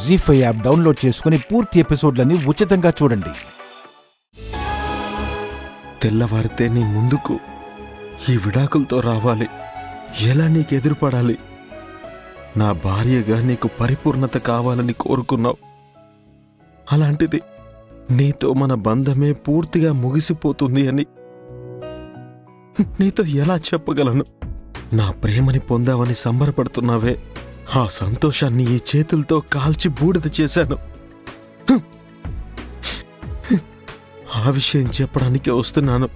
జీ5 app download చేసుకుని పూర్తి ఎపిసోడ్లని ఉచితంగా చూడండి. తెల్లవారితే నీ ముందుకు ఈ విడాకులతో రావాలి. ఎలా నీకు ఎదురుపడాలి? నా భార్యగా నీకు పరిపూర్ణత కావాలని కోరుకున్నావు. అలాంటిది నీతో మన బంధమే పూర్తిగా ముగిసిపోతుంది అని నీతో ఎలా చెప్పగలను? నా ప్రేమని పొందావని సంబరపడుతున్నావే, ఆ సంతోషాన్ని ఈ చేతులతో కాల్చి బూడిద చేశాను. ఆ విషయం చెప్పడానికే వస్తున్నాను.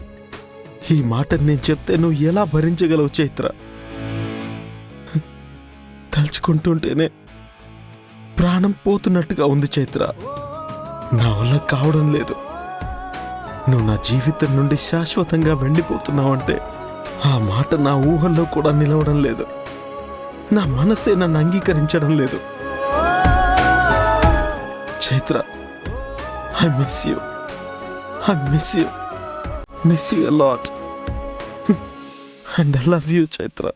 ఈ మాటని నేను చెప్తే నువ్వు ఎలా భరించగలవు చైత్ర? తలుచుకుంటుంటేనే ప్రాణం పోతున్నట్టుగా ఉంది చైత్ర. నా వల్ల కావడం లేదు. నువ్వు నా జీవితం నుండి శాశ్వతంగా వెళ్ళిపోతున్నావంటే ఆ మాట నా ఊహల్లో కూడా నిలవడం లేదు. నా మనసే నన్ను అంగీకరించడం లేదు. Chaitra, I miss you. I miss you. Miss you a lot. And I love you, Chaitra.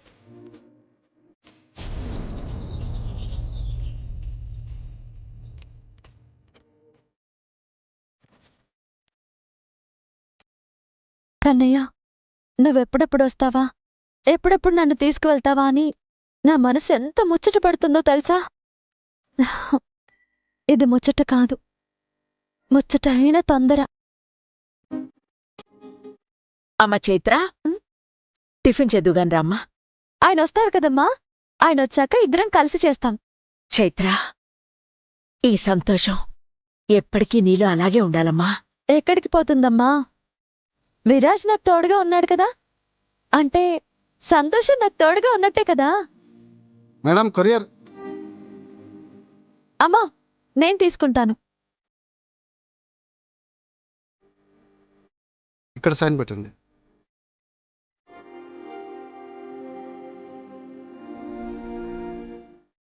Kannayya, నువ్వెప్పుడెప్పుడు వస్తావా, ఎప్పుడెప్పుడు నన్ను తీసుకువెళ్తావా అని నా మనసు ఎంత ముచ్చట పడుతుందో తెలుసా? ఇది ముచ్చట కాదు, ముచ్చటైన తొందర. అమ్మ చైత్ర, టిఫిన్ చేద్దుగాని రామ్మా. ఆయన వస్తారు కదమ్మా, ఆయన వచ్చాక ఇద్దరం కలిసి చేస్తాం. చైత్ర, ఈ సంతోషం ఎప్పటికీ నీలో అలాగే ఉండాలమ్మా. ఎక్కడికి పోతుందమ్మా? విరాజ్ నాకు తోడుగా ఉన్నాడు కదా, అంటే సంతోషం నాకు తోడుగా ఉన్నట్టే కదా. Madam, courier. అమ్మా, నేను తీసుకుంటాను. ఇక్కడ సైన్ పెట్టండి.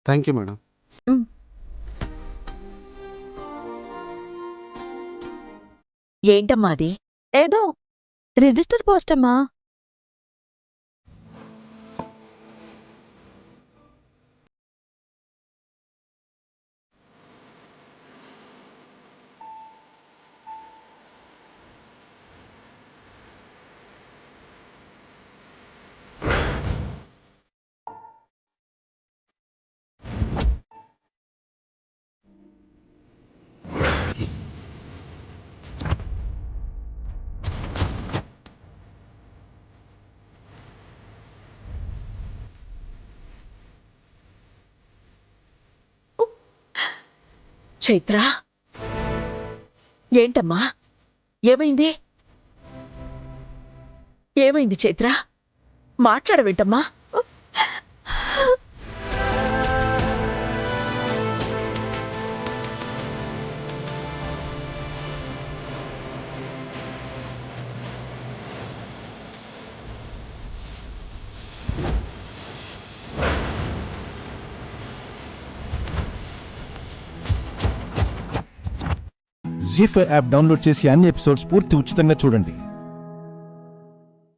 Thank you madam. ఏంటమ్మా అది? ఏదో రిజిస్టర్ పోస్ట్ అమ్మా. చైత్ర, ఏంటమ్మా? ఏమైంది? ఏమైంది చైత్ర? మాట్లాడవేంటమ్మా? జీ5 యాప్ డౌన్లోడ్ చేసి అన్ని ఎపిసోడ్స్ పూర్తి ఉచితంగా చూడండి.